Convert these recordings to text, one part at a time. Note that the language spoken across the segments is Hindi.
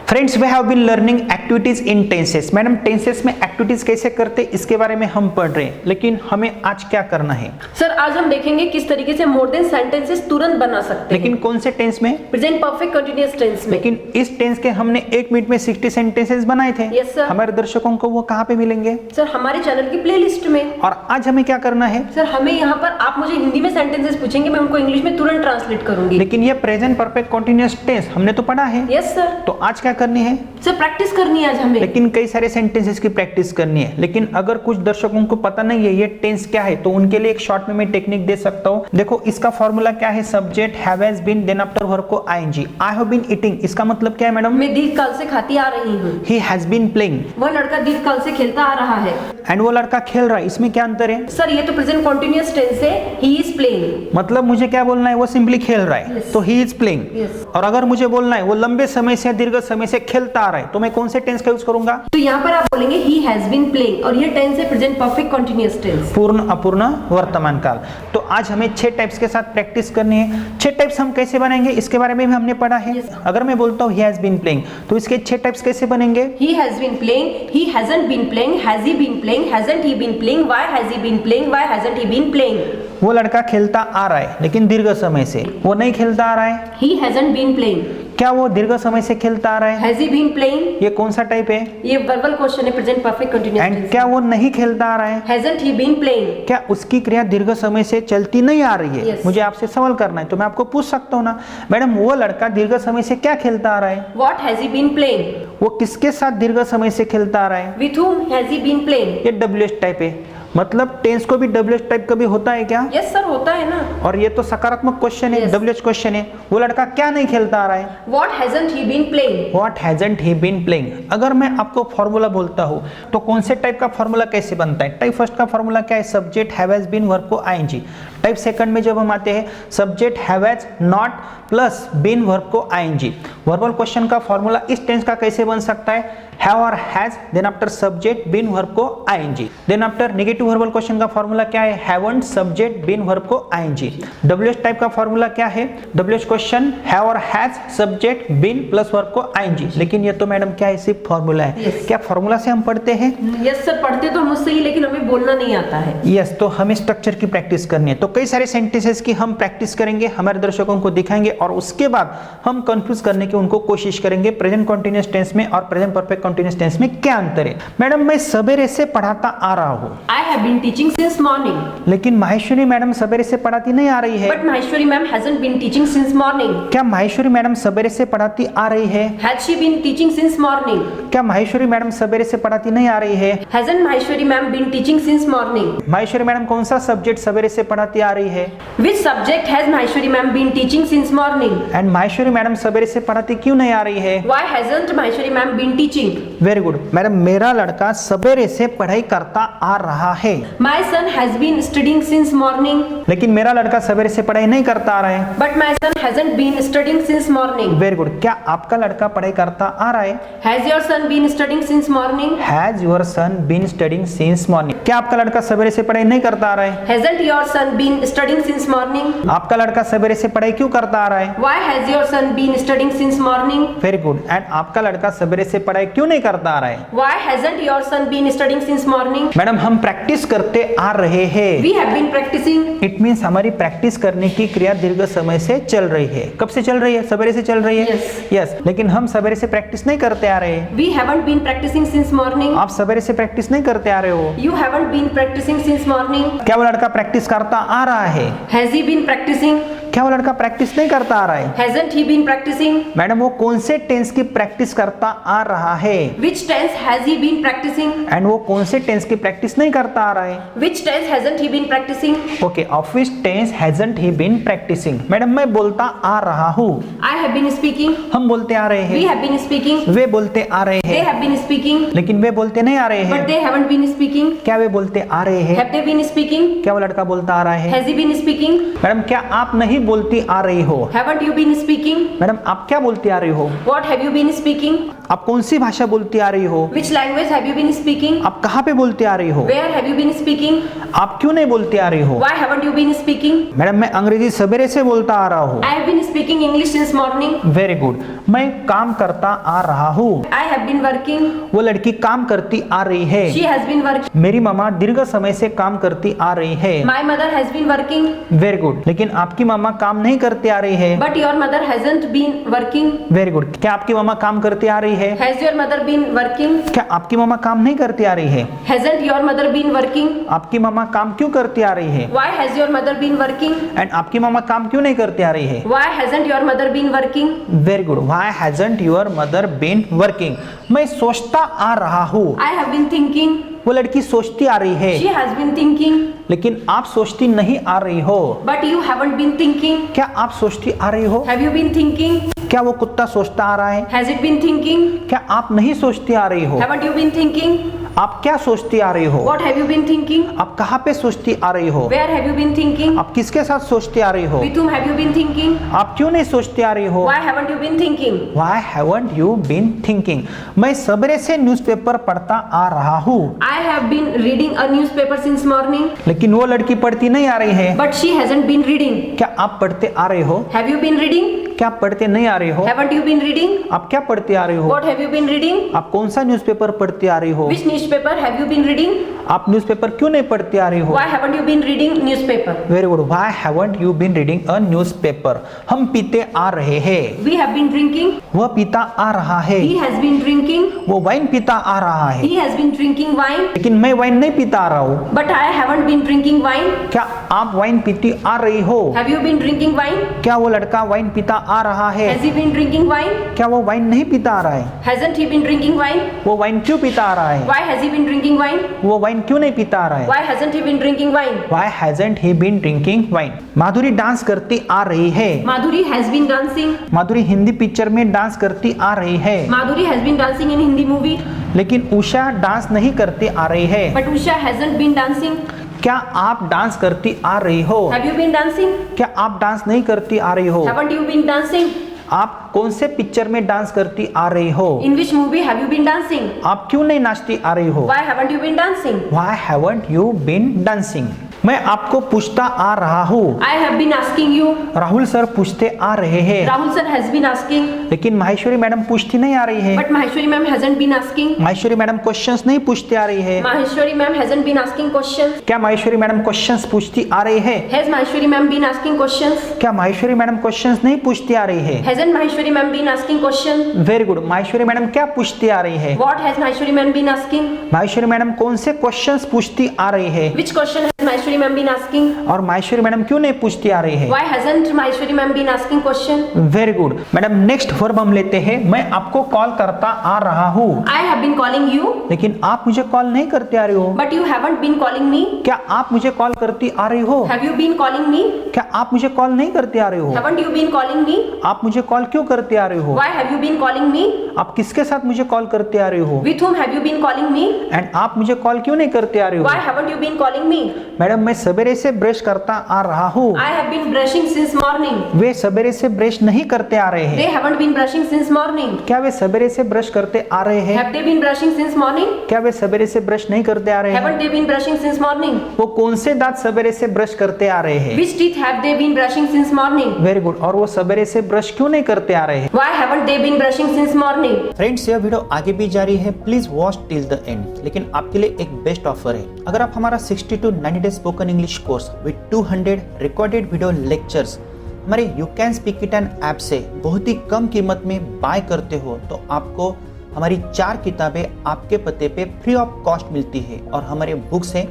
Friends, we have been learning activities in tenses. Madam, tenses में एक्टिविटीज कैसे करते इसके बारे में हम पढ़ रहे हैं, लेकिन हमें आज क्या करना है? सर, आज हम देखेंगे किस तरीके से मोर देन सेंटेंसेस तुरंत बना सकते हैं। लेकिन कौन से टेंस में? प्रेजेंट परफेक्ट कंटीन्यूअस टेंस में। लेकिन इस टेंस के हमने 1 मिनट में 60 सेंटेंसेस बनाए थे। Yes sir. हमारे दर्शकों को वो कहाँ पे मिलेंगे? सर, हमारे चैनल की प्लेलिस्ट में। और आज हमें क्या करना है? सर, हमें यहाँ पर आप मुझे हिंदी में सेंटेंसेस पूछेंगे, मैं उनको इंग्लिश में तुरंत ट्रांसलेट करूंगी। लेकिन ये प्रेजेंट परफेक्ट कंटीन्यूअस टेंस हमने तो पढ़ा है। Yes sir. तो आज क्या करनी है? सर, प्रैक्टिस करनी है आज हमें। लेकिन कई सारे सेंटेंसेस की प्रैक्टिस करनी है। लेकिन अगर कुछ दर्शकों को पता नहीं है ये टेंस क्या है, तो उनके लिए एक शॉर्ट में मैं टेक्निक दे सकता हूँ। देखो, इसका फॉर्मूला क्या है? Subject have has been, then after verb को ING. I have been eating, इसका मतलब क्या है मैडम? मैं दीर्घकाल से खाती आ रही हूँ। ही हैज बीन प्लेइंग, वह लड़का दीर्घकाल से खेलता आ रहा है। एंड वो लड़का खेल रहा है, इसमें क्या अंतर है? सर, ये तो प्रेजेंट कंटीन्यूअस टेंस है, ही इज प्लेइंग। मतलब मुझे क्या बोलना है? वो सिंपली खेल रहा है। Yes. तो ही इज प्लेइंग। Yes. और अगर मुझे बोलना है वो लंबे समय से, दीर्घ समय से खेलता आ रहा है, तो मैं कौन से टेंस का यूज करूंगा? तो यहाँ पर आप बोलेंगे ही हैज बीन प्लेइंग, और ये टेंस है प्रेजेंट परफेक्ट कंटीन्यूअस टेंस। पूर्ण, अपूर्ण, वर्तमान काल। तो आज हमें 6 टाइप्स के साथ प्रैक्टिस करनी है। 6 टाइप्स हम कैसे बनाएंगे इसके बारे में भी हमने पढ़ा है। Yes. अगर मैं बोलता हूँ he has been playing, तो इसके 6 टाइप्स कैसे बनेंगे? He has been playing, he hasn't been playing, has he been playing, hasn't he been playing, why has he been playing, why hasn't he been playing। वो लड़का खेलता आ रहा है, लेकिन दीर्घ समय से। वो नहीं खेलता आ रहा है। He hasn't been playing। क्या वो दीर्घ समय से खेलता आ रहा है? Has he been playing? ये कौन सा टाइप है? ये वर्बल क्वेश्चन है, present perfect continuous and tense. क्या वो नहीं खेलता आ रहा है? Hasn't he been playing? क्या उसकी क्रिया दीर्घ समय से चलती नहीं आ रही है? Yes. मुझे आपसे सवाल करना है, तो मैं आपको पूछ सकता हूँ ना, मैडम वो लड़का दीर्घ समय से क्या खेलता आ रहा है? What has he been playing? वो किसके साथ दीर्घ समय से खेलता आ रहा है? With whom has he been playing? ये WH टाइप है। मतलब टेंस को भी WH टाइप कभी होता है क्या? Yes सर, होता है ना। और ये तो सकारात्मक क्वेश्चन है, Yes. WH क्वेश्चन है। वो लड़का क्या नहीं खेलता आ रहा है? What hasn't he been playing? What hasn't he been playing? अगर मैं आपको फॉर्मूला बोलता हूँ, तो कौन से टाइप का फॉर्मूला कैसे बनता है? टाइप फर्स्ट का फॉर्मूला क्या है? Subject have has been, verb को आईएनजी। टाइप सेकंड में जब हम आते हैं, subject have has not plus been, verb को आईएनजी। वर्बल क्वेश्चन का फॉर्मूला इस टेंस का कैसे बन सकता है? हैव और has, then after subject been, verb को ING. Then after negative verbal question का फॉर्मूला क्या है? हैवंट, सब्जेक्ट बीन, वर्ब को आईएनजी। WH टाइप का फॉर्मूला क्या है? WH क्वेश्चन हैव और has, subject been plus verb को आईएनजी। लेकिन ये तो मैडम क्या है? सिर्फ फॉर्मूला है। Yes. क्या फॉर्मूला से हम पढ़ते हैं? Yes सर, पढ़ते तो मुझसे ही, लेकिन हमें बोलना नहीं आता है। यस, तो हमें स्ट्रक्चर की प्रैक्टिस करनी है। तो कई सारे सेंटेंसेस की हम प्रैक्टिस करेंगे, हमारे दर्शकों को दिखाएंगे, और उसके बाद हम कंफ्यूज करने की उनको कोशिश करेंगे प्रेजेंट कंटीन्यूअस टेंस में और प्रेजेंट परफेक्ट कंटीन्यूअस टेंस में क्या अंतर है। मैडम, मैं सवेरे से पढ़ाता आ रहा हूँ। I have been teaching since morning. लेकिन माहेश्वरी मैडम सवेरे से पढ़ाती नहीं आ रही है। But Maheshwari ma'am hasn't been teaching since morning. क्या माहेश्वरी मैडम सवेरे से पढ़ाती आ रही है? Has she been teaching since morning? क्या माहेश्वरी मैडम सवेरे से पढ़ाती नहीं आ रही है? Hasn't Maheshwari ma'am been teaching since morning? Maheshwari madam कौन सा सब्जेक्ट सवेरे से पढ़ाती आ रही है? Which subject has Maheshwari ma'am been teaching since morning? And Maheshwari madam सवेरे से पढ़ाती क्यों नहीं आ रही है? Why hasn't Maheshwari ma'am been teaching? Very good madam, मेरा लड़का सवेरे से पढ़ाई करता आ रहा है। My son has been studying since morning. लेकिन मेरा लड़का सवेरे से पढ़ाई नहीं करता आ रहा है। But my son hasn't been studying since morning. Very good, क्या आपका लड़का पढ़ाई करता आ रहा है? Has your son been studying since morning? Has your son been studying since morning. क्या आपका लड़का सवेरे से पढ़ाई नहीं करता आ रहा है? Hasn't your son been studying since morning? आपका लड़का सवेरे से पढ़ाई क्यों करता आ रहा है? Why has your son been studying since morning? Very good, and आपका लड़का सवेरे से पढ़ाई क्यों नहीं करता आ रहा है? Why hasn't your son been studying since morning? Madam, हम प्रैक्टिस करते आ रहे हैं। We have been practicing. It means हमारी प्रैक्टिस करने की क्रिया दीर्घ समय से चल रही है। कब से चल रही है? सवेरे से चल रही है। Yes. यस, लेकिन हम सवेरे से प्रैक्टिस नहीं करते आ रहे हैं। We haven't been practicing since morning. आप सवेरे से प्रैक्टिस नहीं करते आ रहे हो। You haven't been practicing since morning. क्या वो लड़का प्रैक्टिस करता आ रहा है? Has he been practicing? क्या वो लड़का प्रैक्टिस नहीं करता आ रहा है? Hasn't he been practicing? Madam, वो कौन से टेंस की प्रैक्टिस करता आ रहा है? Which tense has he been practicing? And वो कौन से टेंस की प्रैक्टिस नहीं करता आ रहा है? Which tense hasn't he been practicing? Okay, of which tense hasn't he been practising. Madam, मैं बोलता आ रहा हूँ। I have been speaking. हम बोलते आ रहे We हैं। have been speaking. वे बोलते आ रहे They हैं, have been speaking. लेकिन वे बोलते नहीं आ रहे But हैं। they haven't been speaking. क्या वे बोलते आ रहे हैं? Have they been speaking? क्या वो लड़का बोलता आ रहा है? Has he been speaking? Madam, क्या आप नहीं बोलती आ रही हो? Haven't you been speaking? Madam आप क्या बोलती आ रही हो? What have you been speaking? आप कौन सी भाषा बोलती आ रही हो? Which language have you been speaking? आप कहाँ पे बोलती आ रही हो? Where have you been speaking? आप क्यों नहीं बोलती आ रही हो? Why haven't you been speaking? Madam मैं अंग्रेजी सवेरे से बोलता आ रहा हूँ। I have been speaking English since morning. Very good. मैं काम करता आ रहा हूँ। I have been working. वो लड़की काम करती आ रही है। She has been working. मेरी मामा दीर्घ समय से काम करती आ रही है। My mother has been working. Very good. लेकिन आपकी मामा काम नहीं करती आ रही है। But your mother hasn't been working. Very good. क्या आपकी मामा काम करती आ रही है? Has your mother been working? क्या आपकी मामा काम नहीं करती आ रही है? Hasn't your mother been working? आपकी मामा काम क्यों करती आ रही है? Why has your mother been working? And आपकी मामा काम क्यों नहीं करती आ रही है? Why hasn't your mother been working? Very good. Why hasn't your mother been working? मैं सोचता आ रहा हूँ। I have been thinking. वो लड़की सोचती आ रही है, She has been thinking. लेकिन आप सोचती नहीं आ रही हो। But you haven't been thinking. क्या आप सोचती आ रही हो? Have you been thinking? क्या वो कुत्ता सोचता आ रहा है? Has it been thinking? क्या आप नहीं सोचती आ रही हो? Haven't you been thinking? आप क्या सोचती आ रही हो? What have you been thinking? आप कहाँ पे सोचती आ रही हो? Where have you been thinking? आप किसके साथ सोचती आ रही हो? With whom have you been thinking? आप क्यों नहीं सोचती आ रही हो? Why haven't you been thinking? Why haven't you been thinking? मैं सवेरे से न्यूज़पेपर पढ़ता आ रहा हूँ। I have been reading a newspaper since morning. लेकिन वो लड़की पढ़ती नहीं आ रही है। But she hasn't been reading. क्या आप पढ़ते आ रहे हो? Have you been reading? क्या आप पढ़ते नहीं आ रही हो? Haven't you been reading? आप क्या पढ़ते आ रही हो? What have you been reading? आप कौन सा न्यूज़पेपर पढ़ते आ रही हो? Which newspaper have you been reading? आप न्यूज़पेपर क्यों नहीं पढ़ते आ रही हो? Why haven't you been reading newspaper? Very good. Why haven't you been reading a newspaper? हम पीते आ रहे हैं। We have been drinking. वह पीता आ रहा है। He has been drinking. वो वाइन पीता आ रहा है। He has been drinking wine. लेकिन मैं वाइन नहीं पीता आ रहा हूँ। But I haven't been drinking wine. क्या आप वाइन पीती आ रही हो? Have you been drinking wine? क्या वो लड़का वाइन पीता आ रहा है? Has he been drinking wine? क्या वो वाइन नहीं पीता आ रहा है? Hasn't he been drinking wine? वो वाइन क्यों पीता आ रहा है? Why has he been drinking wine? वो वाइन क्यों नहीं पीता आ रहा है? Why hasn't he been drinking wine? Why hasn't he been drinking wine? Madhuri dance करती आ रही है। Madhuri has been dancing. Madhuri Hindi picture में डांस करती आ रही है। Madhuri has been dancing in Hindi movie. लेकिन उषा डांस नहीं करती आ रही है। But Usha hasn't been dancing. क्या आप डांस करती आ रही हो? Have you been dancing? क्या आप डांस नहीं करती आ रही हो? Haven't you been dancing? आप कौन से पिक्चर में डांस करती आ रही हो? In which movie have you been dancing? आप क्यों नहीं नाचती आ रही हो? Why haven't you been dancing? Why haven't you been dancing? मैं आपको पूछता आ रहा हूँ। I have been asking you. Rahul sir पूछते आ रहे हैं। Rahul sir has been asking. लेकिन माहेश्वरी मैडम पूछती नहीं आ रही है। But Maheshwari ma'am hasn't been asking. Maheshwari madam questions नहीं पूछते आ रही है। Maheshwari ma'am hasn't been asking questions. क्या माहेश्वरी मैडम क्वेश्चंस पूछती आ रही है? Has Maheshwari ma'am been asking questions? क्या माहेश्वरी मैडम क्वेश्चंस नहीं पूछती आ रही है? Hasn't Maheshwari ma'am been asking questions? Very good. Maheshwari madam क्या पूछती आ रही है? What has Maheshwari ma'am been asking? Maheshwari madam कौन से क्वेश्चंस पूछती आ रही है? Which question has Maheshwari ma'am been asking? और माहेश्वरी मैडम क्यों नहीं पूछती आ रही है? Why hasn't Maheshwari ma'am been asking question? Very good. Madam next verb हम लेते हैं। मैं आपको कॉल करता आ रहा हूँ। I have been calling you, लेकिन आप मुझे कॉल नहीं करते आ रही हो। but you haven't been calling me. क्या आप मुझे कॉल करती आ रही हो? Have you been calling me? क्या आप मुझे कॉल नहीं करते आ रही हो? Haven't you been calling me? आप मुझे कॉल क्यों करते आ रही हो? Why have you been calling me? आप किसके साथ मुझे कॉल करते आ रही हो? With whom have you been calling me? And आप मुझे कॉल क्यों नहीं करते आ रही हो? Why haven't you been calling me? Madam मैं सवेरे से ब्रश करता आ रहा हूँ। I have been brushing since morning. वे सवेरे से ब्रश नहीं करते आ रहे They हैं। haven't been brushing since morning. क्या वे सवेरे से ब्रश करते आ रहे हैं? Have they been brushing since morning? क्या वे सवेरे से ब्रश नहीं करते आ रहे हैं? Haven't they been brushing since morning? वो कौन से दांत सवेरे से ब्रश करते आ रहे हैं? Which teeth have they been brushing since morning? Very good. और वो सवेरे से ब्रश क्यों नहीं करते आ रहे हैं? Why haven't they been brushing since morning? Friends यह वीडियो आगे भी जारी है, please watch till the end. लेकिन आपके लिए एक बेस्ट ऑफर है। अगर आप हमारा 60 to 90 days spoken English course with 200 recorded video lectures हमारे you can speak it an app से बहुत ही कम कीमत में बाय करते हो तो आपको हमारी 4 किताबें आपके पते पे फ्री ऑफ कॉस्ट मिलती है। और हमारे बुक्स हैं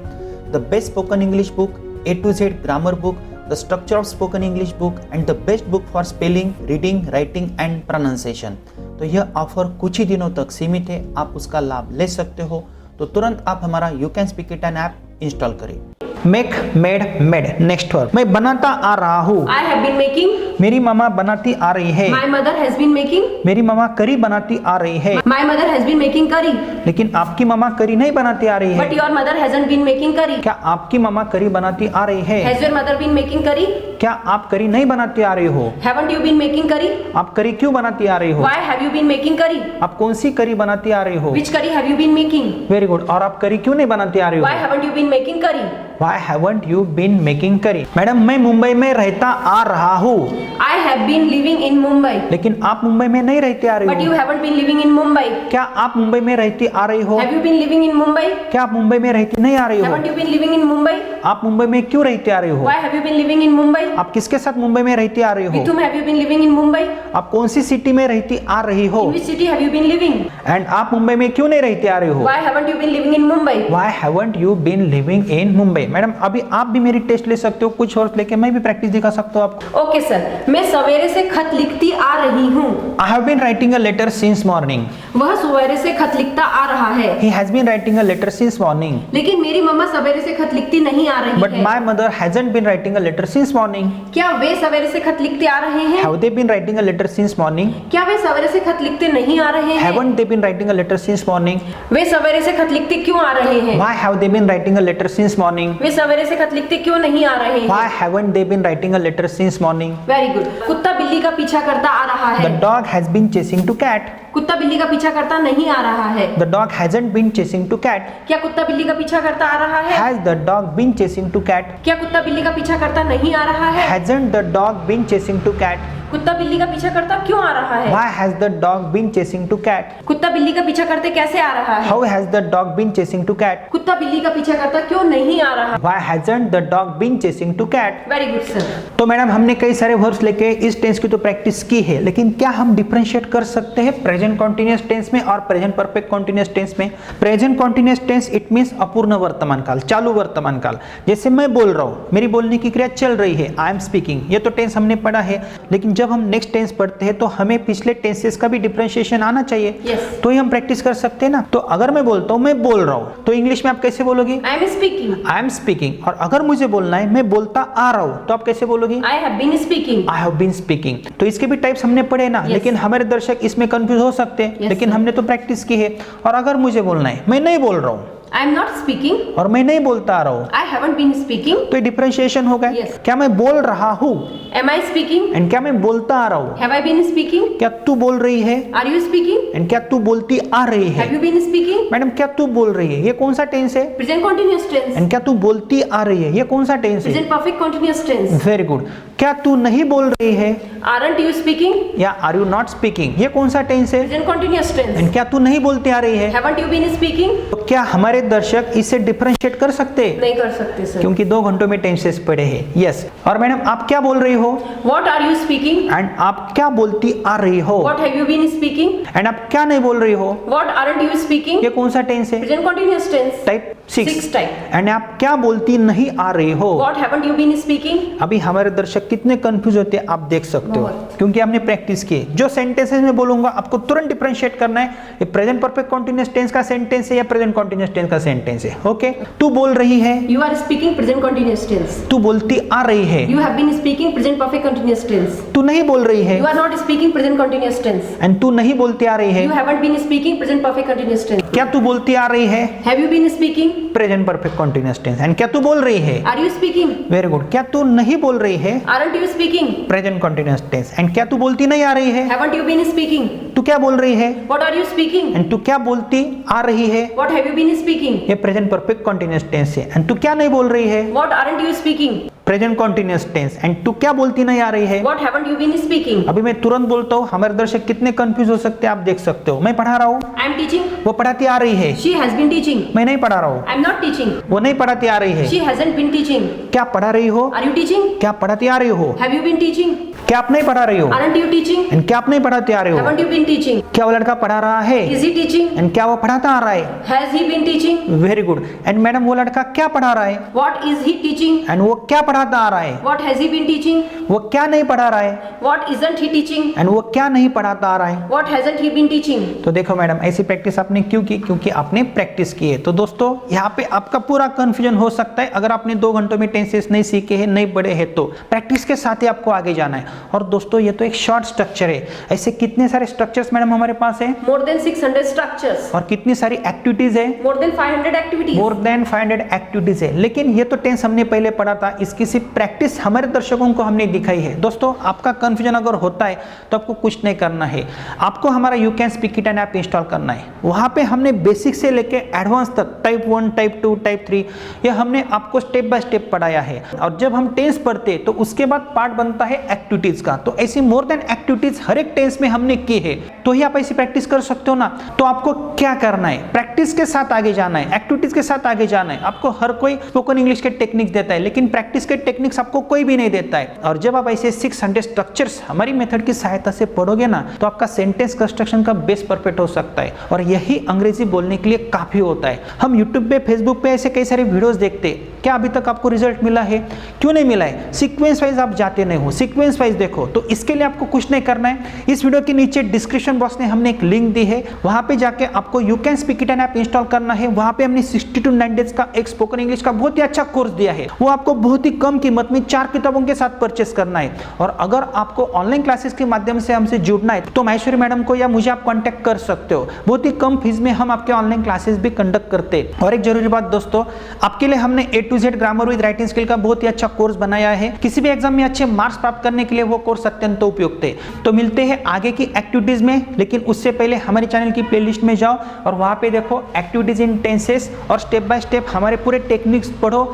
the best spoken English book, A to Z grammar book, the structure of spoken English book and the best book for spelling, reading, writing and pronunciation. तो यह ऑफर कुछ ही दिनों तक सीमित है, आप उसका लाभ ले सकते हो। तो तुरंत आप हमारा you can speak it an app install करें। Make, made, made. Next verb, मैं बनाता आ रहा हूँ। I have been making. मेरी मामा बनाती आ रही है। My mother has been making. मेरी मामा करी बनाती आ रही है। My mother has been making curry. लेकिन आपकी मामा करी नहीं बनाती आ रही But है। your mother hasn't been making curry. क्या आपकी मामा करी बनाती आ रही है? Has your mother been making curry? क्या आप करी नहीं बनाती आ रही हो? Haven't you been making curry? आप करी क्यों बनाती आ रही हो? Why have you been making curry? आप कौन सी करी बनाती आ रही हो? Which curry have you been making? Very good. और आप करी क्यों नहीं बनाती आ रही हो? Why haven't you been making curry? Why haven't you been making curry? Madam मैं मुंबई में रहता आ रहा हूँ। I have been living in Mumbai. लेकिन आप मुंबई में नहीं रहते आ रही But you हो। haven't been living in Mumbai. क्या आप मुंबई में रहती आ रही हो? Have you been living in Mumbai? क्या आप मुंबई में रहती नहीं आ रही हो? Haven't you been living in Mumbai? आप मुंबई में क्यों रहती आ रही हो? Why have you been living in Mumbai? आप किसके साथ मुंबई में रहती आ रही हो? With whom have you been living in Mumbai? आप कौन सी सिटी में रहती आ रही हो? In which city have you been living? And आप मुंबई में क्यों नहीं रहती आ रही हो? Why haven't you been living in Mumbai? Why haven't you been living in Mumbai? Madam अभी आप भी मेरी टेस्ट ले सकते हो, कुछ वर्ड्स लेके मैं भी प्रैक्टिस दिखा सकता हूँ आपको। ओके सर, मैं सवेरे से खत लिखती आ रही हूँ। I have been writing a letter since morning. वह सवेरे से खत लिखता आ रहा है। He has been writing a letter since morning. लेकिन मेरी मम्मा सवेरे से खत लिखती नहीं आ रही But है। my mother hasn't been writing a letter since morning. क्या वे सवेरे से खत लिखते आ रहे हैं? Have they been writing a letter since morning? क्या वे सवेरे से खत लिखते नहीं आ रहे हैं? Haven't they been writing a letter since morning? वे सवेरे से खत लिखते क्यों आ रहे हैं? Why have they been writing a letter since morning? वे सवेरे से खत लिखते क्यों नहीं आ रहे हैं? Why haven't they been writing a letter since morning? Very good. कुत्ता बिल्ली का पीछा करता आ रहा The है। dog has been chasing to cat. कुत्ता बिल्ली का पीछा करता नहीं आ रहा है। The dog hasn't been chasing to cat. क्या कुत्ता बिल्ली का पीछा करता आ रहा है? Has the dog been chasing to cat? क्या कुत्ता बिल्ली का पीछा करता नहीं आ रहा है? Hasn't the dog been chasing to cat? कुत्ता बिल्ली का पीछा करता क्यों आ रहा है? Why has the dog been chasing to cat? कुत्ता बिल्ली का पीछा करते कैसे आ रहा है? How has the dog been chasing to cat? कुत्ता बिल्ली का पीछा करता क्यों नहीं आ रहा? Why hasn't the dog been chasing to cat? Very good sir. तो मैडम हमने कई सारे वर्ब्स लेके इस टेंस की तो प्रैक्टिस की है, लेकिन क्या हम डिफरेंशिएट कर सकते हैं प्रेजेंट कॉन्टिन्यूअस टेंस में और प्रेजेंट परफेक्ट कॉन्टिन्यूअस टेंस में? Present continuous tense it means अपूर्ण वर्तमान काल, चालू वर्तमान काल। जैसे मैं बोल रहा हूँ, मेरी बोलने की क्रिया चल रही है, आई एम स्पीकिंग, ये तो टेंस हमने पढ़ा है। लेकिन जब हम नेक्स्ट टेंस पढ़ते हैं तो हमें पिछले टेंसेस का भी डिफरेंशिएशन आना चाहिए। Yes. तो ये हम प्रैक्टिस कर सकते हैं ना। तो अगर मैं बोलता हूँ मैं बोल रहा हूँ, तो इंग्लिश में आप कैसे बोलोगी? I am speaking. I am speaking. और अगर मुझे बोलना है मैं बोलता आ रहा हूँ, तो आप कैसे बोलोगी? I have been speaking. I have been speaking. तो इसके भी टाइप्स हमने पढ़े ना। Yes. लेकिन हमारे दर्शक इसमें कंफ्यूज हो सकते हैं। Yes, लेकिन sir. हमने तो प्रैक्टिस की है। और अगर मुझे बोलना है मैं नहीं बोल रहा हूँ आई एम नॉट स्पीकिंग। और मैं नहीं बोलता आ रहा हूँ, आई हैवंट बीन स्पीकिंग। तो ये डिफरेंशिएशन हो गया। Yes. क्या मैं बोल रहा हूँ एम आई स्पीकिंग? एंड क्या मैं बोलता आ रहा हूँ? Have I been speaking? क्या तू बोल रही है आर यू स्पीकिंग? एंड क्या तू बोलती आ रही हैव है? You been speaking? मैडम क्या तू बोल रही है, ये कौन सा टेंस है? Present continuous tense. एंड क्या तू बोलती आ रही है, ये कौन सा टेंस है? Present perfect continuous tense. Very good. क्या तू नहीं बोल रही है आरंट यू स्पीकिंग? या आर यू नॉट स्पीकिंग, ये कौन सा टेंस है? Present continuous tense. एंड क्या तू नहीं बोलती आ रही है? Haven't you been speaking? तो क्या हमारे दर्शक इससे डिफरेंशिएट कर सकते हैं? नहीं कर सकते सर। क्योंकि 2 घंटों में टेंसेस पढ़े हैं। यस। और मैडम आप क्या बोल रही हो what are you speaking? And आप क्या बोलती आ रही हो? What have you been speaking? And आप क्या नहीं बोल रही हो? What aren't you speaking? ये कौन सा टेंस है? Present continuous tense. Type 6 type. And आप क्या बोलती नहीं आ रही हो? What haven't you been speaking? अभी हमारे दर्शक कितने कंफ्यूज होते हैं आप देख सकते हो, बहुत। क्योंकि आपने प्रैक्टिस की। जो सेंटेंसेस में बोलूंगा आपको तुरंत डिफरेंशिएट करना है, ये प्रेजेंट परफेक्ट कंटीन्यूअस टेंस का सेंटेंस है या प्रेजेंट कंटीन्यूअस टेंस का सेंटेंस है। ओके। तू बोल रही है, you are speaking present continuous tense. तू बोलती आ रही है, you have been speaking present perfect continuous tense. तू नहीं बोल रही है you are not speaking present continuous tense. And तू नहीं बोलती आ रही है। You haven't been speaking present perfect continuous tense. क्या तू बोलती आ रही है? Have you been speaking? Present perfect continuous tense. And क्या तू बोल रही है? Are you speaking? Very good. क्या तू नहीं बोल रही है? Aren't you speaking? Present continuous tense. And क्या तू बोलती नहीं आ रही है? Haven't you been speaking? तू क्या बोल रही है? What are you speaking? And तू क्या बोलती आ रही है? What have you been speaking? ये प्रेजेंट परफेक्ट कंटीन्यूअस टेंस है। एंड तू क्या नहीं बोल रही है? What aren't you speaking? Present continuous tense. And तू क्या बोलती नहीं आ रही है? What haven't you been speaking? अभी मैं तुरंत बोलता हूँ, हमारे दर्शक कितने कंफ्यूज हो सकते हैं आप देख सकते हो। मैं पढ़ा रहा हूँ, आई एम टीचिंग। वो पढ़ाती आ रही है। She has been teaching. मैं नहीं पढ़ा रहा हूँ, आई एम नॉट टीचिंग। वो नहीं पढ़ाती आ रही है। She hasn't been teaching. क्या पढ़ा रही हो? Are you teaching? क्या पढ़ाती आ रही हो? Have you been teaching? क्या आप नहीं पढ़ा रही हो? Aren't you teaching? एंड क्या आप नहीं पढ़ाते आ रहे हो? Haven't you been teaching? क्या वो लड़का पढ़ा रहा है? Is he teaching? एंड क्या वो पढ़ाता आ रहा है? Has he been teaching? Very good. And madam वो लड़का क्या पढ़ा रहा है? What is he teaching? And वो क्या पढ़ा पढ़ाता आ रहा है, What has he been teaching? वो क्या नहीं पढ़ा रहा है, What isn't he teaching? And वो क्या नहीं पढ़ाता आ रहा है। What hasn't he been teaching? तो देखो मैडम, ऐसी प्रैक्टिस आपने क्यों की? क्योंकि आपने प्रैक्टिस की है। तो दोस्तों यहाँ पे आपका पूरा कंफ्यूजन हो सकता है अगर आपने 2 घंटों में टेंसेस नहीं सीखे हैं, नहीं पढ़े हैं, तो प्रैक्टिस के साथ ही आपको आगे जाना है। और दोस्तों ये तो एक शॉर्ट स्ट्रक्चर है, ऐसे कितने सारे स्ट्रक्चर्स मैडम हमारे पास है, More than 600 structures. और कितनी सारी एक्टिविटीज है, More than 500 activities. More than 500 activities है। लेकिन ये तो टेंस हमने पहले पढ़ा था, इसकी सिर्फ प्रैक्टिस हमारे दर्शकों को हमने दिखाई है। दोस्तों आपका कंफ्यूजन अगर होता है तो आपको कुछ नहीं करना है, आपको हमारा you can speak it an app install करना है। वहाँ पे हमने बेसिक से लेके एडवांस तक टाइप 1, टाइप 2, टाइप 3 ये हमने आपको स्टेप बाय स्टेप पढ़ाया है। और जब हम टेंस पढ़ते तो उसके बाद पार्ट बनता है एक्टिविटीज का। तो ऐसी मोर देन एक्टिविटीज हर एक टेंस में हमने की है, तो ही आप ऐसी प्रैक्टिस कर सकते हो ना। तो आपको क्या करना है, प्रैक्टिस के साथ आगे जाना है, एक्टिविटीज के साथ आगे जाना है। आपको हर कोई स्पोकन इंग्लिश के टेक्निक देता है, लेकिन प्रैक्टिस के टेक्निक्स आपको कोई भी नहीं देता है। और जब आप ऐसे 600 स्ट्रक्चर्स हमारी मेथड की सहायता से पढ़ोगे ना, तो आपका सेंटेंस कंस्ट्रक्शन का बेस परफेक्ट हो सकता है। और यही अंग्रेजी बोलने के लिए काफी होता है। हम यूट्यूब पे, फेसबुक पे ऐसे कई सारे वीडियोस देखते हैं, क्या अभी तक आपको रिजल्ट मिला है? क्यों नहीं मिला है? सीक्वेंस वाइज आप जाते नहीं हो, सीक्वेंस वाइज देखो। तो इसके लिए आपको कुछ नहीं करना है, इस वीडियो के नीचे डिस्क्रिप्शन बॉक्स में हमने एक लिंक दी है, वहां पे जाके आपको you can speak it an app install करना है। वहां पे हमने 60 to 9 डेज का एक स्पोकन इंग्लिश का बहुत ही अच्छा कोर्स दिया है, वो आपको बहुत ही कम कीमत में 4 किताबों के साथ परचेस करना है। और अगर आपको ऑनलाइन क्लासेस के माध्यम से हमसे जुड़ना है तो माहेश्वरी मैडम को या मुझे आप कांटेक्ट कर सकते हो। बहुत ही कम फीस में हम आपके ऑनलाइन क्लासेस भी कंडक्ट करते हैं। और एक जरूरी बात दोस्तों, आपके लिए हमने A to Z grammar with writing skill का बहुत ही अच्छा कोर्स बनाया है। किसी भी एग्जाम में अच्छे मार्क्स प्राप्त करने के लिए वो कोर्स अत्यंत उपयुक्त है। तो मिलते हैं आगे की एक्टिविटीज में, लेकिन उससे पहले हमारे चैनल की प्लेलिस्ट में जाओ और वहां पे देखो एक्टिविटीज इन टेंसेस, और स्टेप बाय स्टेप हमारे पूरे टेक्निक्स पढ़ो,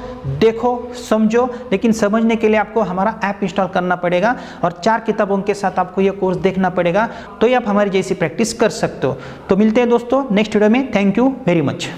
देखो, समझो। लेकिन समझने के लिए आपको हमारा ऐप इंस्टॉल करना पड़ेगा और 4 किताबों के साथ आपको यह कोर्स देखना पड़ेगा, तो ही आप हमारी जैसी प्रैक्टिस कर सकते हो। तो मिलते हैं दोस्तों नेक्स्ट वीडियो में। Thank you very much.